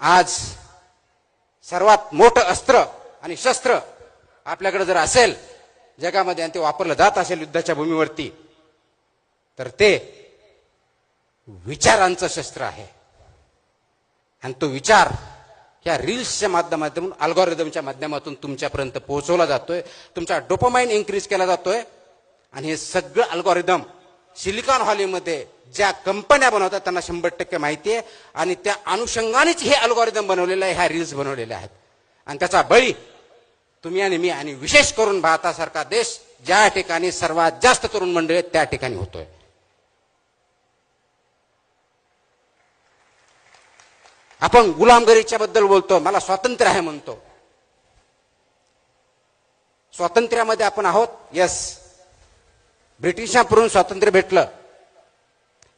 आज सर्वात मोठं अस्त्र आणि शस्त्र आपल्याकडे जर असेल जगामध्ये आणि ते वापरलं जात असेल युद्धाच्या भूमीवरती तर ते विचारांचं शस्त्र आहे. आणि तो विचार या रील्सच्या माध्यमातून अल्गोरिदमच्या माध्यमातून तुमच्यापर्यंत पोहोचवला जातोय. तुमचा डोपामाइन इन्क्रीज केला जातोय. आणि हे सगळं अल्गोरिदम सिलिकॉन व्हॅलीमध्ये ज्या कंपन्या बनवतात त्यांना 100% माहिती आहे. आणि त्या अनुषंगानेच हे अल्गोरिदम बनवलेलं आहे, ह्या रील्स बनवलेल्या आहेत. आणि त्याचा बळी तुम्ही आणि मी आणि विशेष करून भारतासारखा देश ज्या ठिकाणी सर्वात जास्त तरुण मंडळी आहेत त्या ठिकाणी होतोय. आपण गुलामगिरीच्या बद्दल बोलतो, मला स्वातंत्र्य आहे म्हणतो. स्वातंत्र्यामध्ये आपण आहोत. यस, ब्रिटिशांकडून स्वातंत्र्य भेटलं,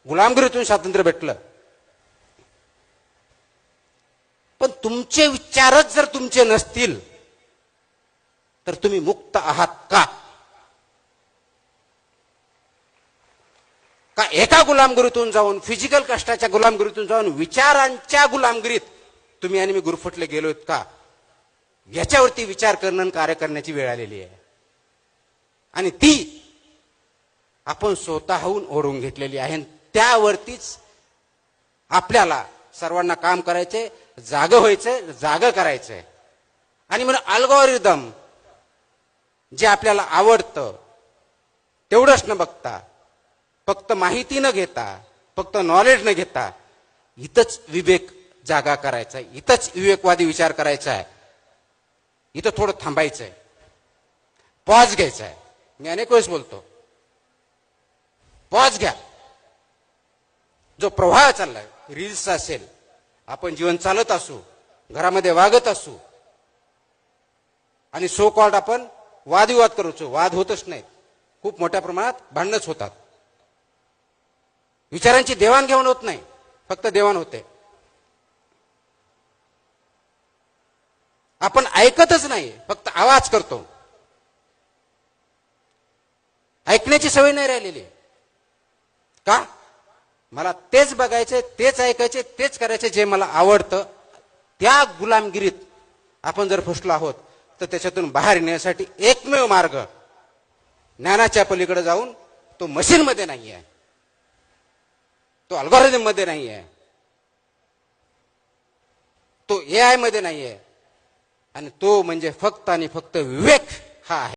गुलामगिरीतून स्वातंत्र्य भेटलं. पण तुमचे विचारच जर तुमचे नसतील तर तुम्ही मुक्त आहात का? का एका गुलामगिरीतून जाऊन, फिजिकल कष्टाच्या गुलामगिरीतून जाऊन विचारांच्या गुलामगिरीत तुम्ही आणि मी गुरफटले गेलोत का? याच्यावरती विचार करणं आणि कार्य करण्याची वेळ आलेली आहे. आणि ती आपण स्वतःहून ओढून घेतलेली आहे. त्यावरतीच आपल्याला सर्वांना काम करायचंय, जागं व्हायचंय, जागं करायचंय. आणि म्हणून अल्गोरिदम जे आपल्याला आवडतं तेवढंच न बघता, फक्त माहिती न घेता, फक्त नॉलेज न घेता, इथंच विवेक जागा करायचा आहे, इथंच विवेकवादी विचार करायचा आहे. इथं थोडं थांबायचंय, पॉज घ्यायचा आहे. मी अनेक वेळेस बोलतो, पॉज घ्या. जो प्रवाह चाललाय रील्सचा असेल, आपण जीवन चालत असू, घरामध्ये वागत असू आणि सो कॉल्ड आपण वादविवाद करूचो, वाद होतच नाहीत, खूप मोठ्या प्रमाणात भांडणच होतात. विचारांची देवाणघेवाण होत नाही, फक्त देवाण होते. आपण ऐकतच नाही, फक्त आवाज करतो. ऐकण्याची सवय नाही राहिलेली. का? मला तेच बघायचे, तेच ऐकायचे, तेच करायचे जे मला आवडतं. त्या गुलामगिरीत आपण जर फसलो आहोत तर त्याच्यातून बाहेर येण्यासाठी एकमेव मार्ग ज्ञानाच्या पलीकडे जाऊन, तो मशीन मध्ये नाही आहे, तो अल्गोरिदम मध्ये नाही आहे, तो AI मध्ये नाही आहे. आणि तो म्हणजे फक्त आणि फक्त विवेक हा आहे.